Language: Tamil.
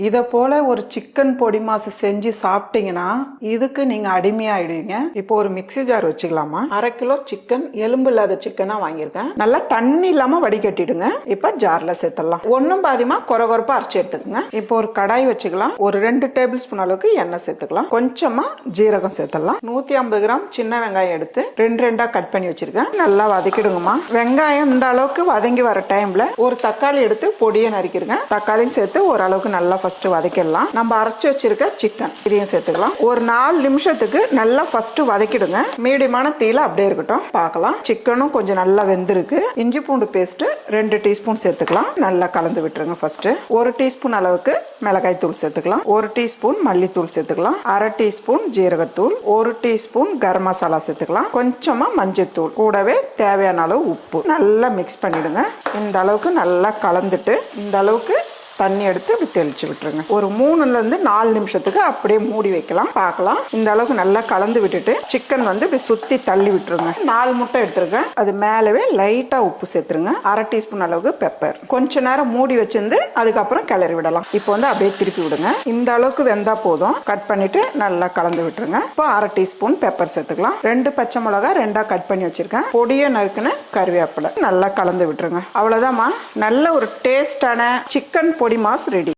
இத போல ஒரு சிக்கன் பொடி மாசு செஞ்சு சாப்பிட்டீங்கன்னா இதுக்கு நீங்க அடிமையாயிடுவீங்க. இப்போ ஒரு மிக்ஸி ஜார் வச்சுக்கலாமா. 1/2 கிலோ சிக்கன், எலும்பு இல்லாத சிக்கனா வாங்கியிருக்கேன். நல்லா தண்ணி இல்லாம வடிகட்டிடுங்க. இப்ப ஜார்ல சேர்த்துடலாம். ஒன்னும் பாதியமா கொரகொரப்பா அரைச்சு எடுத்துக்கங்க. இப்போ ஒரு கடாய் வச்சுக்கலாம். ஒரு 2 டேபிள் ஸ்பூன் அளவுக்கு எண்ணெய் சேர்த்துக்கலாம். கொஞ்சமா ஜீரகம் சேர்த்துடலாம். 150 கிராம் சின்ன வெங்காயம் எடுத்து 2 கட் பண்ணி வச்சிருக்கேன். நல்லா வதக்கிடுங்கம்மா. வெங்காயம் இந்த அளவுக்கு வதங்கி வர டைம்ல ஒரு தக்காளி எடுத்து பொடியை நறுக்கிடுங்க. தக்காளியும் சேர்த்து ஓரளவுக்கு நல்லா ஃபர்ஸ்ட் வதக்கிடலாம். நம்ம அரைச்சு வச்சிருக்க சிக்கன் இதையும் சேர்த்துக்கலாம். ஒரு 4 நிமிஷத்துக்கு நல்லா ஃபர்ஸ்ட் வதக்கிடுங்க. மீடியமான தீல அப்படியே இருக்கட்டும். பார்க்கலாம். சிக்கனும் கொஞ்சம் நல்லா வெந்திருக்கு. இஞ்சி பூண்டு பேஸ்ட் 2 டீஸ்பூன் சேர்த்துக்கலாம். நல்லா கலந்து விட்டுருங்க. ஃபர்ஸ்ட் 1 டீஸ்பூன் அளவுக்கு மிளகாய் தூள் சேர்த்துக்கலாம். 1 டீஸ்பூன் மல்லித்தூள் சேர்த்துக்கலாம். 1/2 டீஸ்பூன் ஜீரகத்தூள், 1 டீஸ்பூன் கரம் மசாலா சேர்த்துக்கலாம். கொஞ்சமா மஞ்சத்தூள், கூடவே தேவையான அளவு உப்பு. நல்லா மிக்ஸ் பண்ணிடுங்க. இந்த அளவுக்கு நல்லா கலந்துட்டு இந்த அளவுக்கு தண்ணி எடுத்து இப்படி தெளிச்சு விட்டுருங்க. ஒரு 3ல இருந்து 4 நிமிஷத்துக்கு அப்படியே மூடி வைக்கலாம். பார்க்கலாம். இந்த அளவுக்கு நல்லா கலந்து விட்டுட்டு சிக்கன் இப்படி சுத்தி தள்ளி விட்டுருங்க. 4 முட்டை எடுத்துருங்க. அது மேலவே லைட்டா உப்பு சேர்த்துருங்க. 1/2 டீஸ்பூன் அளவுக்கு பெப்பர். கொஞ்ச நேரம் மூடி வச்சிருந்து அதுக்கப்புறம் கிளறி விடலாம். இப்போ அப்படியே திருப்பி விடுங்க. இந்த அளவுக்கு வெந்தா போதும். கட் பண்ணிட்டு நல்லா கலந்து விட்டுருங்க. இப்போ 1/2 டீஸ்பூன் பெப்பர் சேர்த்துக்கலாம். 2 பச்சை மிளகாய் 2 கட் பண்ணி வச்சிருக்கேன். பொடியை நறுக்குன கருவேப்பிலை நல்லா கலந்து விட்டுருங்க. அவ்வளவுதான்மா. நல்ல ஒரு டேஸ்டான சிக்கன் பொடி மாஸ் ரெடி.